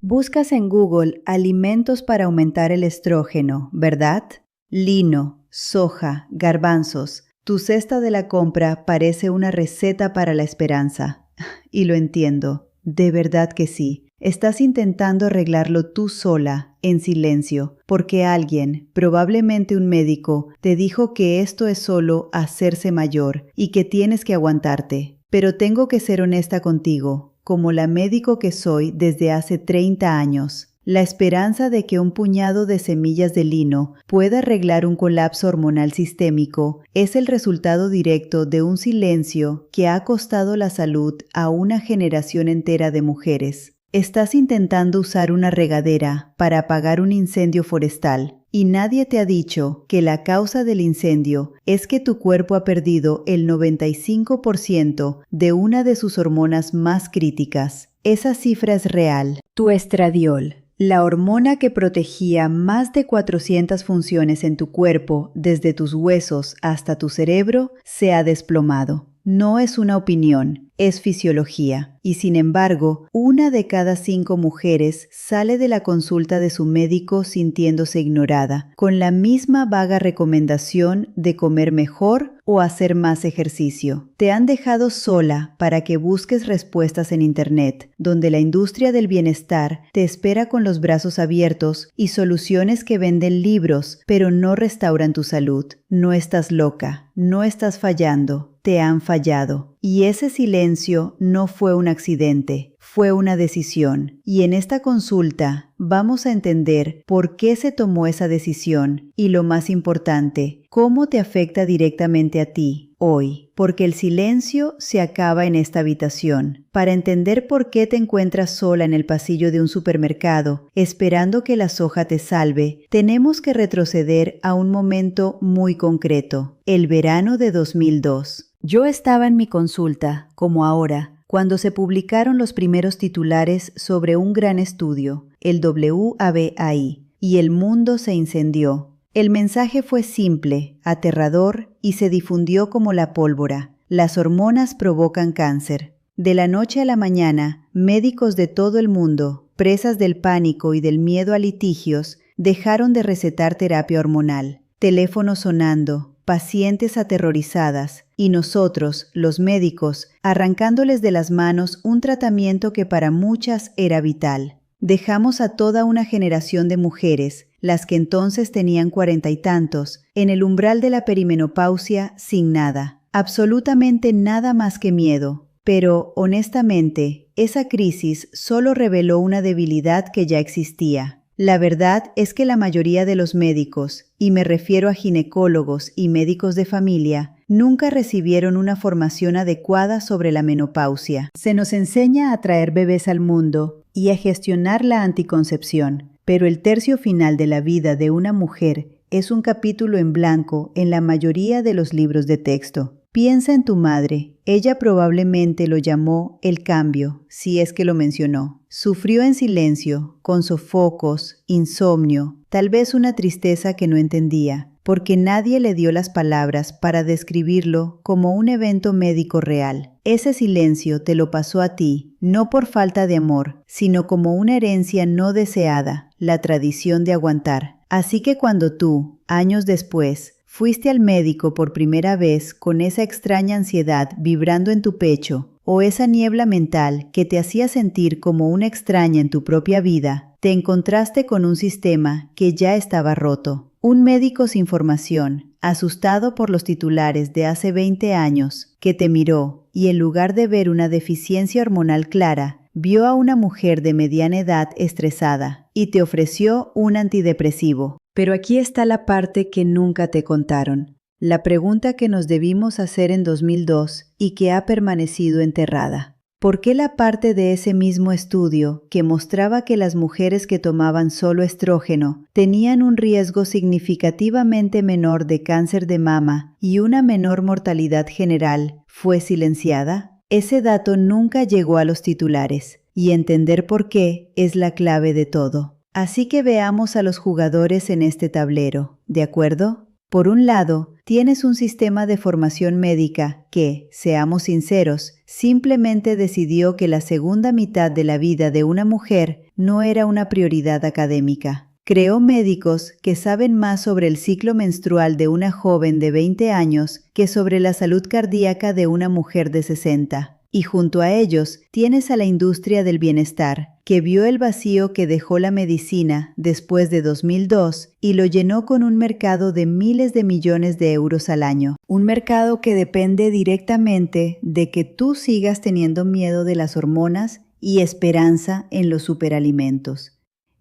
Buscas en Google alimentos para aumentar el estrógeno, ¿verdad? Lino, soja, garbanzos. Tu cesta de la compra parece una receta para la esperanza. Y lo entiendo, de verdad que sí. Estás intentando arreglarlo tú sola, en silencio, porque alguien, probablemente un médico, te dijo que esto es solo hacerse mayor y que tienes que aguantarte. Pero tengo que ser honesta contigo, como la médico que soy desde hace 30 años. La esperanza de que un puñado de semillas de lino pueda arreglar un colapso hormonal sistémico es el resultado directo de un silencio que ha costado la salud a una generación entera de mujeres. Estás intentando usar una regadera para apagar un incendio forestal y nadie te ha dicho que la causa del incendio es que tu cuerpo ha perdido el 95% de una de sus hormonas más críticas. Esa cifra es real. Tu estradiol, la hormona que protegía más de 400 funciones en tu cuerpo, desde tus huesos hasta tu cerebro, se ha desplomado. No es una opinión, es fisiología. Y sin embargo, 1 de cada 5 mujeres sale de la consulta de su médico sintiéndose ignorada, con la misma vaga recomendación de comer mejor o hacer más ejercicio. Te han dejado sola para que busques respuestas en Internet, donde la industria del bienestar te espera con los brazos abiertos y soluciones que venden libros, pero no restauran tu salud. No estás loca, no estás fallando, te han fallado. Y ese silencio no fue un accidente, fue una decisión. Y en esta consulta vamos a entender por qué se tomó esa decisión y, lo más importante, cómo te afecta directamente a ti hoy. Porque el silencio se acaba en esta habitación. Para entender por qué te encuentras sola en el pasillo de un supermercado, esperando que la soja te salve, tenemos que retroceder a un momento muy concreto, el verano de 2002. Yo estaba en mi consulta, como ahora, cuando se publicaron los primeros titulares sobre un gran estudio, el WABAI, y el mundo se incendió. El mensaje fue simple, aterrador y se difundió como la pólvora. Las hormonas provocan cáncer. De la noche a la mañana, médicos de todo el mundo, presas del pánico y del miedo a litigios, dejaron de recetar terapia hormonal. Teléfonos sonando, pacientes aterrorizadas, y nosotros, los médicos, arrancándoles de las manos un tratamiento que para muchas era vital. Dejamos a toda una generación de mujeres, las que entonces tenían 40 y tantos, en el umbral de la perimenopausia sin nada, absolutamente nada más que miedo. Pero, honestamente, esa crisis solo reveló una debilidad que ya existía. La verdad es que la mayoría de los médicos, y me refiero a ginecólogos y médicos de familia, nunca recibieron una formación adecuada sobre la menopausia. Se nos enseña a traer bebés al mundo y a gestionar la anticoncepción, pero el tercio final de la vida de una mujer es un capítulo en blanco en la mayoría de los libros de texto. Piensa en tu madre. Ella probablemente lo llamó el cambio, si es que lo mencionó. Sufrió en silencio, con sofocos, insomnio, tal vez una tristeza que no entendía, porque nadie le dio las palabras para describirlo como un evento médico real. Ese silencio te lo pasó a ti, no por falta de amor, sino como una herencia no deseada, la tradición de aguantar. Así que cuando tú, años después, fuiste al médico por primera vez con esa extraña ansiedad vibrando en tu pecho o esa niebla mental que te hacía sentir como una extraña en tu propia vida, te encontraste con un sistema que ya estaba roto. Un médico sin formación, asustado por los titulares de hace 20 años, que te miró y en lugar de ver una deficiencia hormonal clara, vio a una mujer de mediana edad estresada y te ofreció un antidepresivo. Pero aquí está la parte que nunca te contaron, la pregunta que nos debimos hacer en 2002 y que ha permanecido enterrada. ¿Por qué la parte de ese mismo estudio que mostraba que las mujeres que tomaban solo estrógeno tenían un riesgo significativamente menor de cáncer de mama y una menor mortalidad general fue silenciada? Ese dato nunca llegó a los titulares, y entender por qué es la clave de todo. Así que veamos a los jugadores en este tablero, ¿de acuerdo? Por un lado, tienes un sistema de formación médica que, seamos sinceros, simplemente decidió que la segunda mitad de la vida de una mujer no era una prioridad académica. Creó médicos que saben más sobre el ciclo menstrual de una joven de 20 años que sobre la salud cardíaca de una mujer de 60. Y junto a ellos tienes a la industria del bienestar, que vio el vacío que dejó la medicina después de 2002 y lo llenó con un mercado de miles de millones de euros al año. Un mercado que depende directamente de que tú sigas teniendo miedo de las hormonas y esperanza en los superalimentos.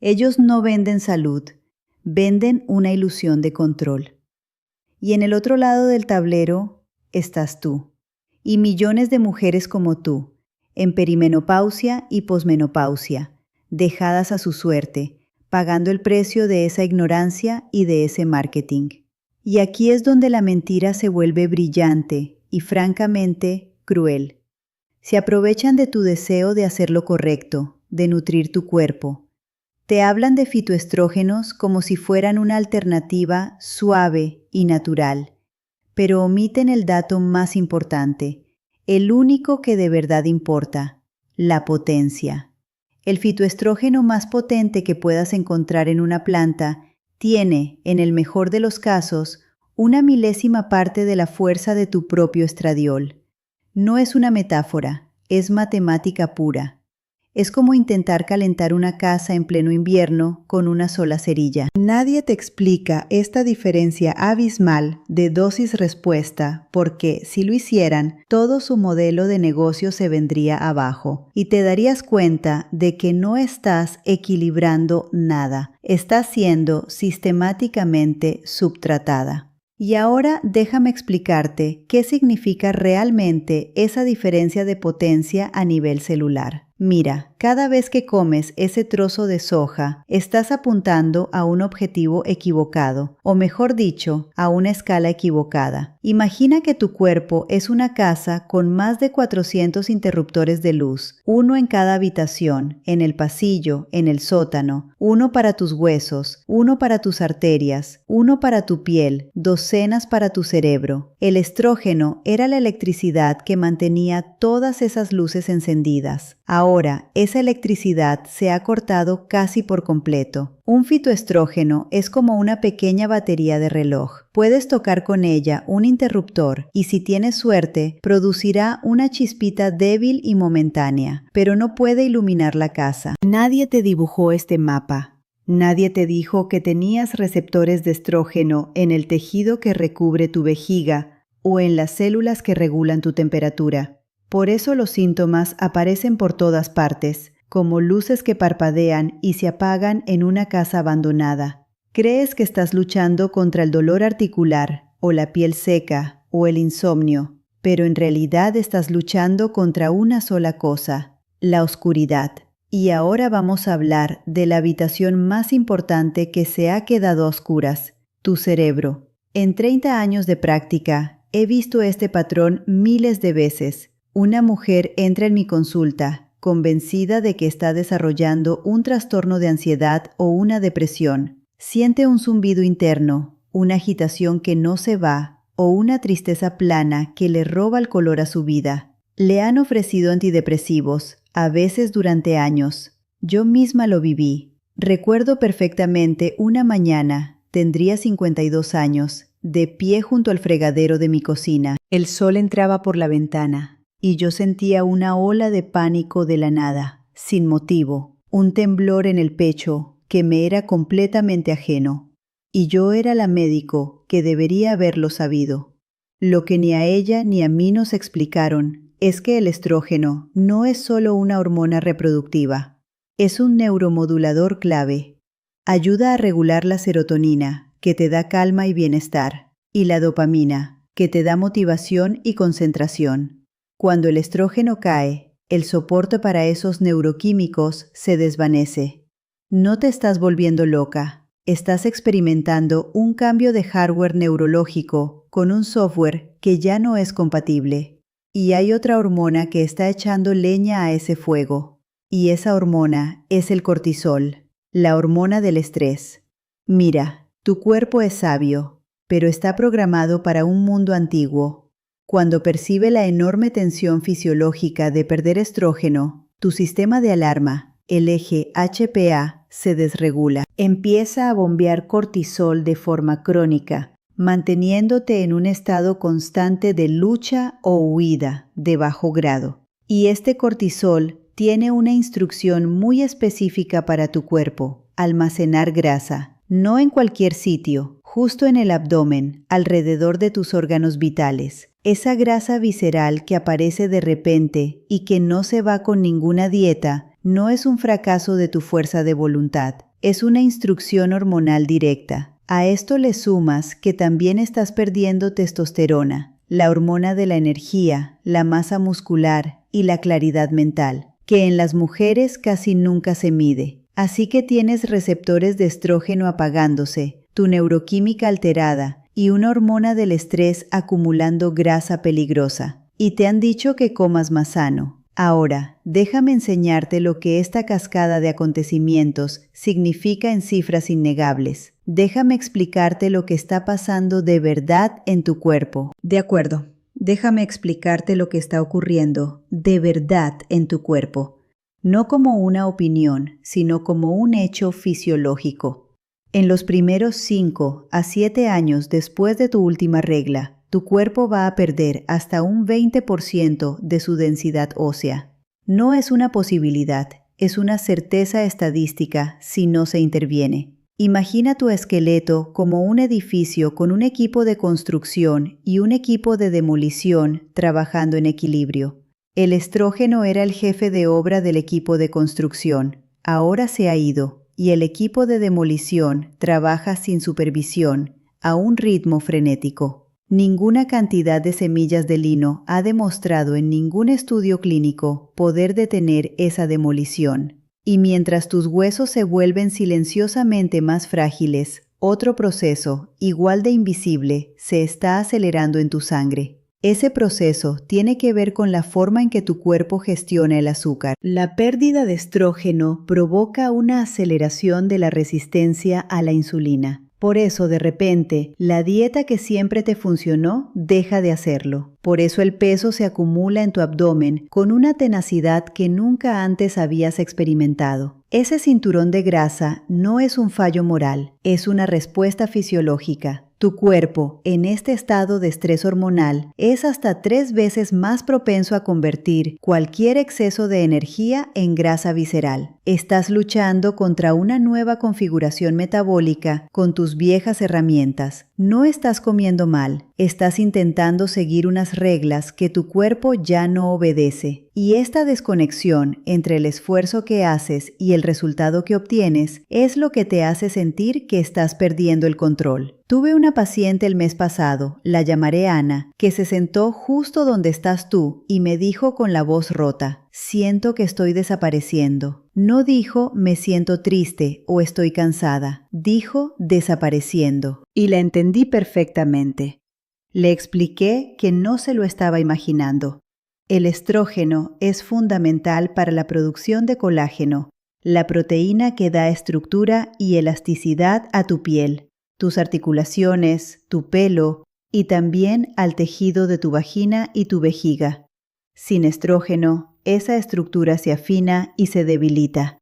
Ellos no venden salud, venden una ilusión de control. Y en el otro lado del tablero estás tú. Y millones de mujeres como tú, en perimenopausia y posmenopausia, dejadas a su suerte, pagando el precio de esa ignorancia y de ese marketing. Y aquí es donde la mentira se vuelve brillante y francamente cruel. Se aprovechan de tu deseo de hacer lo correcto, de nutrir tu cuerpo. Te hablan de fitoestrógenos como si fueran una alternativa suave y natural. Pero omiten el dato más importante, el único que de verdad importa, la potencia. El fitoestrógeno más potente que puedas encontrar en una planta tiene, en el mejor de los casos, una milésima parte de la fuerza de tu propio estradiol. No es una metáfora, es matemática pura. Es como intentar calentar una casa en pleno invierno con una sola cerilla. Nadie te explica esta diferencia abismal de dosis-respuesta porque, si lo hicieran, todo su modelo de negocio se vendría abajo y te darías cuenta de que no estás equilibrando nada, estás siendo sistemáticamente subtratada. Y ahora déjame explicarte qué significa realmente esa diferencia de potencia a nivel celular. Mira, cada vez que comes ese trozo de soja, estás apuntando a un objetivo equivocado, o mejor dicho, a una escala equivocada. Imagina que tu cuerpo es una casa con más de 400 interruptores de luz, uno en cada habitación, en el pasillo, en el sótano, uno para tus huesos, uno para tus arterias, uno para tu piel, docenas para tu cerebro. El estrógeno era la electricidad que mantenía todas esas luces encendidas. Ahora, esa electricidad se ha cortado casi por completo. Un fitoestrógeno es como una pequeña batería de reloj. Puedes tocar con ella un interruptor y si tienes suerte, producirá una chispita débil y momentánea, pero no puede iluminar la casa. Nadie te dibujó este mapa. Nadie te dijo que tenías receptores de estrógeno en el tejido que recubre tu vejiga o en las células que regulan tu temperatura. Por eso los síntomas aparecen por todas partes, como luces que parpadean y se apagan en una casa abandonada. Crees que estás luchando contra el dolor articular, o la piel seca, o el insomnio, pero en realidad estás luchando contra una sola cosa, la oscuridad. Y ahora vamos a hablar de la habitación más importante que se ha quedado a oscuras, tu cerebro. En 30 años de práctica, he visto este patrón miles de veces. Una mujer entra en mi consulta, convencida de que está desarrollando un trastorno de ansiedad o una depresión. Siente un zumbido interno, una agitación que no se va o una tristeza plana que le roba el color a su vida. Le han ofrecido antidepresivos, a veces durante años. Yo misma lo viví. Recuerdo perfectamente una mañana, tendría 52 años, de pie junto al fregadero de mi cocina. El sol entraba por la ventana. Y yo sentía una ola de pánico de la nada, sin motivo, un temblor en el pecho que me era completamente ajeno. Y yo era la médico que debería haberlo sabido. Lo que ni a ella ni a mí nos explicaron es que el estrógeno no es solo una hormona reproductiva, es un neuromodulador clave. Ayuda a regular la serotonina, que te da calma y bienestar, y la dopamina, que te da motivación y concentración. Cuando el estrógeno cae, el soporte para esos neuroquímicos se desvanece. No te estás volviendo loca, estás experimentando un cambio de hardware neurológico con un software que ya no es compatible. Y hay otra hormona que está echando leña a ese fuego. Y esa hormona es el cortisol, la hormona del estrés. Mira, tu cuerpo es sabio, pero está programado para un mundo antiguo. Cuando percibe la enorme tensión fisiológica de perder estrógeno, tu sistema de alarma, el eje HPA, se desregula. Empieza a bombear cortisol de forma crónica, manteniéndote en un estado constante de lucha o huida de bajo grado. Y este cortisol tiene una instrucción muy específica para tu cuerpo: almacenar grasa, no en cualquier sitio, justo en el abdomen, alrededor de tus órganos vitales. Esa grasa visceral que aparece de repente y que no se va con ninguna dieta no es un fracaso de tu fuerza de voluntad, es una instrucción hormonal directa. A esto le sumas que también estás perdiendo testosterona, la hormona de la energía, la masa muscular y la claridad mental, que en las mujeres casi nunca se mide. Así que tienes receptores de estrógeno apagándose, tu neuroquímica alterada y una hormona del estrés acumulando grasa peligrosa. Y te han dicho que comas más sano. Ahora, déjame enseñarte lo que esta cascada de acontecimientos significa en cifras innegables. Déjame explicarte lo que está pasando de verdad en tu cuerpo. De acuerdo, déjame explicarte lo que está ocurriendo de verdad en tu cuerpo. No como una opinión, sino como un hecho fisiológico. En los primeros 5 a 7 años después de tu última regla, tu cuerpo va a perder hasta un 20% de su densidad ósea. No es una posibilidad, es una certeza estadística si no se interviene. Imagina tu esqueleto como un edificio con un equipo de construcción y un equipo de demolición trabajando en equilibrio. El estrógeno era el jefe de obra del equipo de construcción. Ahora se ha ido y el equipo de demolición trabaja sin supervisión, a un ritmo frenético. Ninguna cantidad de semillas de lino ha demostrado en ningún estudio clínico poder detener esa demolición. Y mientras tus huesos se vuelven silenciosamente más frágiles, otro proceso, igual de invisible, se está acelerando en tu sangre. Ese proceso tiene que ver con la forma en que tu cuerpo gestiona el azúcar. La pérdida de estrógeno provoca una aceleración de la resistencia a la insulina. Por eso, de repente, la dieta que siempre te funcionó deja de hacerlo. Por eso el peso se acumula en tu abdomen con una tenacidad que nunca antes habías experimentado. Ese cinturón de grasa no es un fallo moral, es una respuesta fisiológica. Tu cuerpo, en este estado de estrés hormonal, es hasta 3 veces más propenso a convertir cualquier exceso de energía en grasa visceral. Estás luchando contra una nueva configuración metabólica con tus viejas herramientas. No estás comiendo mal, estás intentando seguir unas reglas que tu cuerpo ya no obedece. Y esta desconexión entre el esfuerzo que haces y el resultado que obtienes es lo que te hace sentir que estás perdiendo el control. Tuve una paciente el mes pasado, la llamaré Ana, que se sentó justo donde estás tú y me dijo con la voz rota: siento que estoy desapareciendo. No dijo me siento triste o estoy cansada, dijo desapareciendo. Y la entendí perfectamente. Le expliqué que no se lo estaba imaginando. El estrógeno es fundamental para la producción de colágeno, la proteína que da estructura y elasticidad a tu piel, tus articulaciones, tu pelo y también al tejido de tu vagina y tu vejiga. Sin estrógeno, esa estructura se afina y se debilita.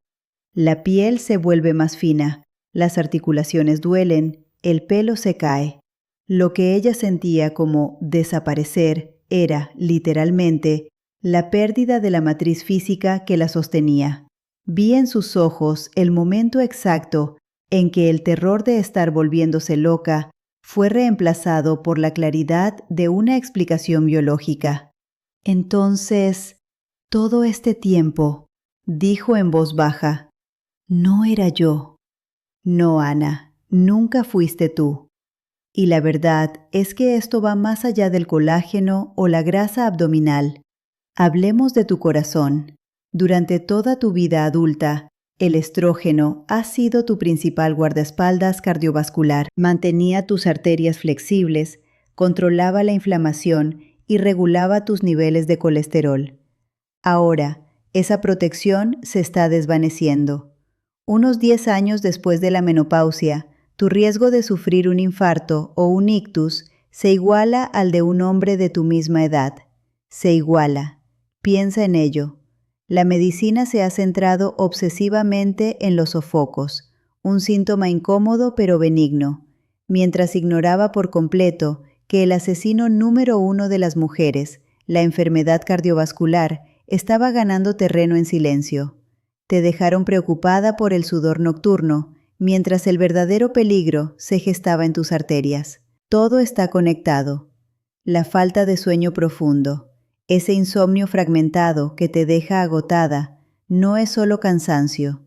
La piel se vuelve más fina, las articulaciones duelen, el pelo se cae. Lo que ella sentía como desaparecer era, literalmente, la pérdida de la matriz física que la sostenía. Vi en sus ojos el momento exacto en que el terror de estar volviéndose loca fue reemplazado por la claridad de una explicación biológica. Entonces, todo este tiempo, dijo en voz baja, no era yo. No, Ana, nunca fuiste tú. Y la verdad es que esto va más allá del colágeno o la grasa abdominal. Hablemos de tu corazón. Durante toda tu vida adulta, el estrógeno ha sido tu principal guardaespaldas cardiovascular. Mantenía tus arterias flexibles, controlaba la inflamación y regulaba tus niveles de colesterol. Ahora, esa protección se está desvaneciendo. Unos 10 años después de la menopausia, tu riesgo de sufrir un infarto o un ictus se iguala al de un hombre de tu misma edad. Se iguala. Piensa en ello. La medicina se ha centrado obsesivamente en los sofocos, un síntoma incómodo pero benigno, mientras ignoraba por completo que el asesino número 1 de las mujeres, la enfermedad cardiovascular, estaba ganando terreno en silencio. Te dejaron preocupada por el sudor nocturno, mientras el verdadero peligro se gestaba en tus arterias. Todo está conectado. La falta de sueño profundo, ese insomnio fragmentado que te deja agotada, no es solo cansancio.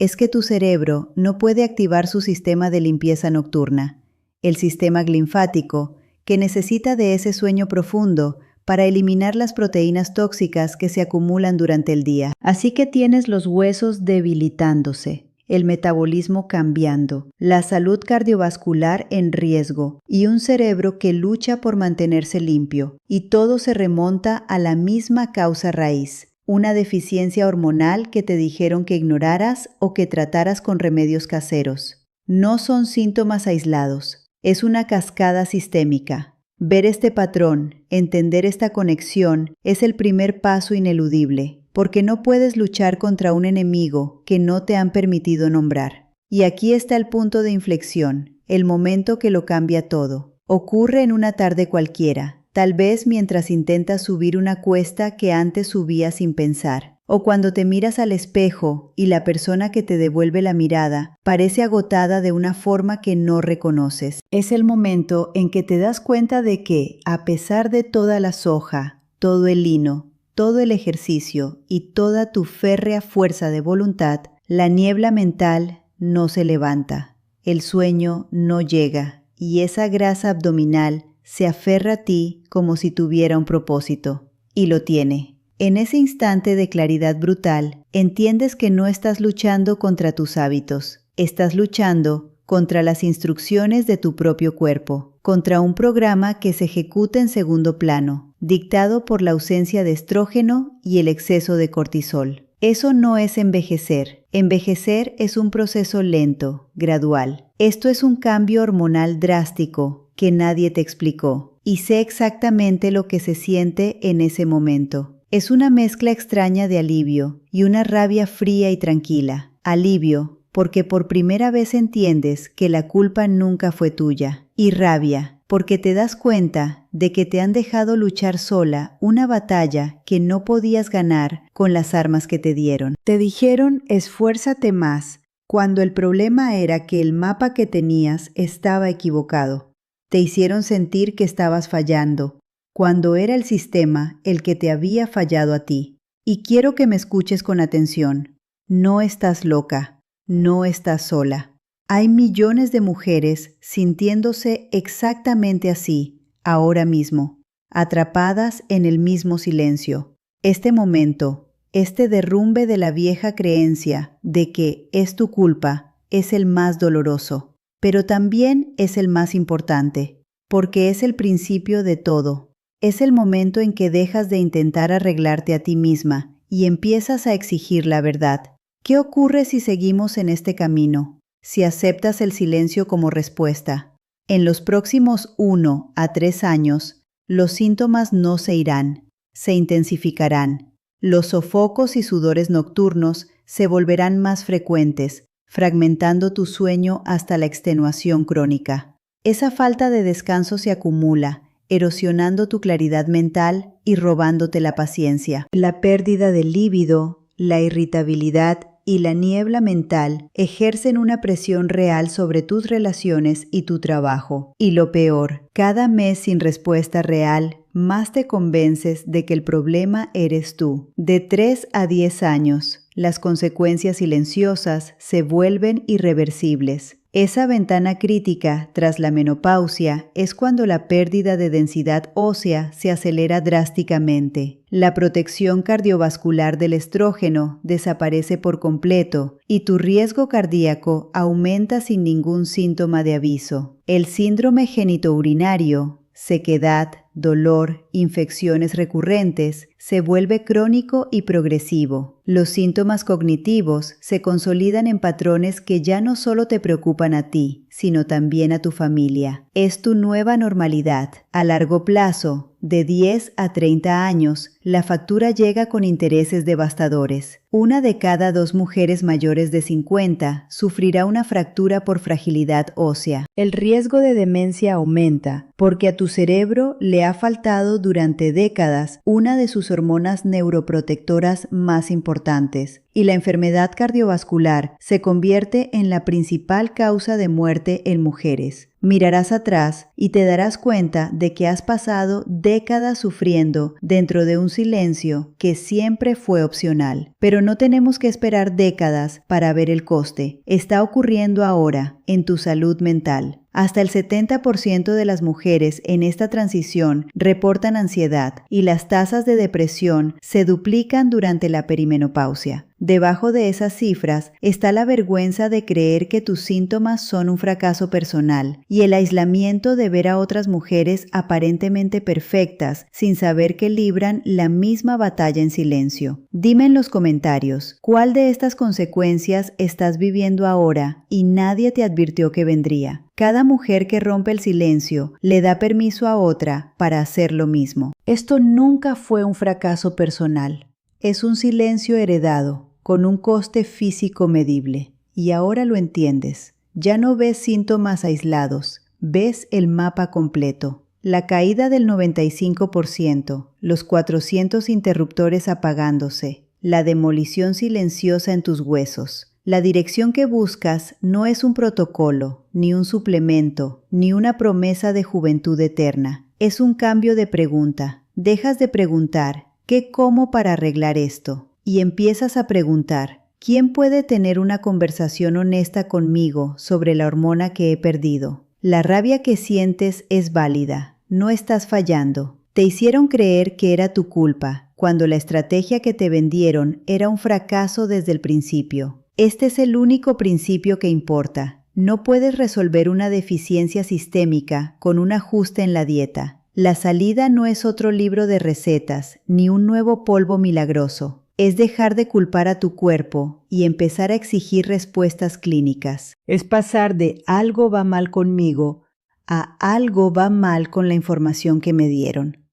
Es que tu cerebro no puede activar su sistema de limpieza nocturna, el sistema linfático, que necesita de ese sueño profundo para eliminar las proteínas tóxicas que se acumulan durante el día. Así que tienes los huesos debilitándose, el metabolismo cambiando, la salud cardiovascular en riesgo y un cerebro que lucha por mantenerse limpio. Y todo se remonta a la misma causa raíz, una deficiencia hormonal que te dijeron que ignoraras o que trataras con remedios caseros. No son síntomas aislados, es una cascada sistémica. Ver este patrón, entender esta conexión, es el primer paso ineludible, porque no puedes luchar contra un enemigo que no te han permitido nombrar. Y aquí está el punto de inflexión, el momento que lo cambia todo. Ocurre en una tarde cualquiera, tal vez mientras intentas subir una cuesta que antes subías sin pensar, o cuando te miras al espejo y la persona que te devuelve la mirada parece agotada de una forma que no reconoces. Es el momento en que te das cuenta de que, a pesar de toda la soja, todo el lino, todo el ejercicio y toda tu férrea fuerza de voluntad, la niebla mental no se levanta, el sueño no llega y esa grasa abdominal se aferra a ti como si tuviera un propósito. Y lo tiene. En ese instante de claridad brutal, entiendes que no estás luchando contra tus hábitos, estás luchando contra las instrucciones de tu propio cuerpo, contra un programa que se ejecuta en segundo plano, dictado por la ausencia de estrógeno y el exceso de cortisol. Eso no es envejecer. Envejecer es un proceso lento, gradual. Esto es un cambio hormonal drástico que nadie te explicó, y sé exactamente lo que se siente en ese momento. Es una mezcla extraña de alivio y una rabia fría y tranquila. Alivio, porque por primera vez entiendes que la culpa nunca fue tuya. Y rabia, porque te das cuenta de que te han dejado luchar sola una batalla que no podías ganar con las armas que te dieron. Te dijeron, esfuérzate más, cuando el problema era que el mapa que tenías estaba equivocado. Te hicieron sentir que estabas fallando, cuando era el sistema el que te había fallado a ti. Y quiero que me escuches con atención. No estás loca, no estás sola. Hay millones de mujeres sintiéndose exactamente así, ahora mismo, atrapadas en el mismo silencio. Este momento, este derrumbe de la vieja creencia de que es tu culpa, es el más doloroso, pero también es el más importante, porque es el principio de todo. Es el momento en que dejas de intentar arreglarte a ti misma y empiezas a exigir la verdad. ¿Qué ocurre si seguimos en este camino? Si aceptas el silencio como respuesta. En los próximos 1 a 3 años, los síntomas no se irán, se intensificarán. Los sofocos y sudores nocturnos se volverán más frecuentes, fragmentando tu sueño hasta la extenuación crónica. Esa falta de descanso se acumula, erosionando tu claridad mental y robándote la paciencia. La pérdida del líbido, la irritabilidad y la niebla mental ejercen una presión real sobre tus relaciones y tu trabajo. Y lo peor, cada mes sin respuesta real, más te convences de que el problema eres tú. De 3 a 10 años, las consecuencias silenciosas se vuelven irreversibles. Esa ventana crítica tras la menopausia es cuando la pérdida de densidad ósea se acelera drásticamente. La protección cardiovascular del estrógeno desaparece por completo y tu riesgo cardíaco aumenta sin ningún síntoma de aviso. El síndrome genitourinario, sequedad, dolor, infecciones recurrentes se vuelve crónico y progresivo. Los síntomas cognitivos se consolidan en patrones que ya no solo te preocupan a ti, sino también a tu familia. Es tu nueva normalidad. A largo plazo, de 10 a 30 años, la factura llega con intereses devastadores. 1 de cada 2 mujeres mayores de 50 sufrirá una fractura por fragilidad ósea. El riesgo de demencia aumenta porque a tu cerebro le ha faltado durante décadas una de sus hormonas neuroprotectoras más importantes, y la enfermedad cardiovascular se convierte en la principal causa de muerte en mujeres. Mirarás atrás y te darás cuenta de que has pasado décadas sufriendo dentro de un silencio que siempre fue opcional. Pero no tenemos que esperar décadas para ver el coste. Está ocurriendo ahora en tu salud mental. Hasta el 70% de las mujeres en esta transición reportan ansiedad y las tasas de depresión se duplican durante la perimenopausia. Debajo de esas cifras está la vergüenza de creer que tus síntomas son un fracaso personal y el aislamiento de ver a otras mujeres aparentemente perfectas sin saber que libran la misma batalla en silencio. Dime en los comentarios, ¿cuál de estas consecuencias estás viviendo ahora y nadie te advirtió que vendría? Cada mujer que rompe el silencio le da permiso a otra para hacer lo mismo. Esto nunca fue un fracaso personal. Es un silencio heredado, con un coste físico medible. Y ahora lo entiendes. Ya no ves síntomas aislados, ves el mapa completo. La caída del 95%, los 400 interruptores apagándose, la demolición silenciosa en tus huesos. La dirección que buscas no es un protocolo, ni un suplemento, ni una promesa de juventud eterna. Es un cambio de pregunta. Dejas de preguntar, ¿qué como para arreglar esto? Y empiezas a preguntar, ¿quién puede tener una conversación honesta conmigo sobre la hormona que he perdido? La rabia que sientes es válida, no estás fallando. Te hicieron creer que era tu culpa, cuando la estrategia que te vendieron era un fracaso desde el principio. Este es el único principio que importa. No puedes resolver una deficiencia sistémica con un ajuste en la dieta. La salida no es otro libro de recetas, ni un nuevo polvo milagroso. Es dejar de culpar a tu cuerpo y empezar a exigir respuestas clínicas. Es pasar de algo va mal conmigo a algo va mal con la información que me dieron.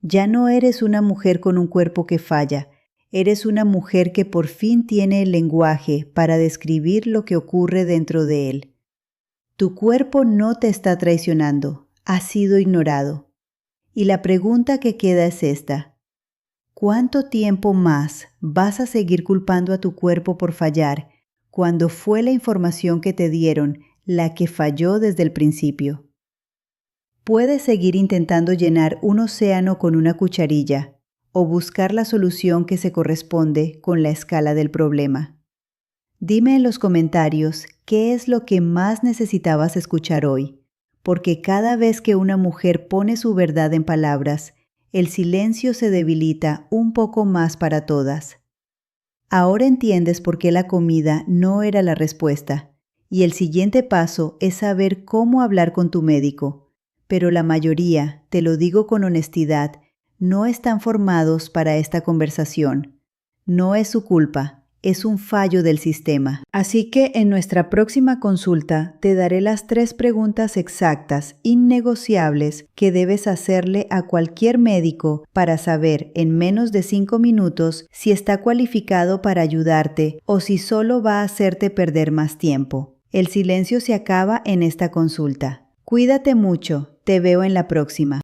Ya no eres una mujer con un cuerpo que falla. Eres una mujer que por fin tiene el lenguaje para describir lo que ocurre dentro de él. Tu cuerpo no te está traicionando, ha sido ignorado. Y la pregunta que queda es esta: ¿cuánto tiempo más vas a seguir culpando a tu cuerpo por fallar cuando fue la información que te dieron la que falló desde el principio? Puedes seguir intentando llenar un océano con una cucharilla o buscar la solución que se corresponde con la escala del problema. Dime en los comentarios qué es lo que más necesitabas escuchar hoy, porque cada vez que una mujer pone su verdad en palabras, el silencio se debilita un poco más para todas. Ahora entiendes por qué la comida no era la respuesta, y el siguiente paso es saber cómo hablar con tu médico, pero la mayoría, te lo digo con honestidad, no están formados para esta conversación. No es su culpa, es un fallo del sistema. Así que en nuestra próxima consulta te daré las 3 preguntas exactas, innegociables, que debes hacerle a cualquier médico para saber en menos de 5 minutos si está cualificado para ayudarte o si solo va a hacerte perder más tiempo. El silencio se acaba en esta consulta. Cuídate mucho, te veo en la próxima.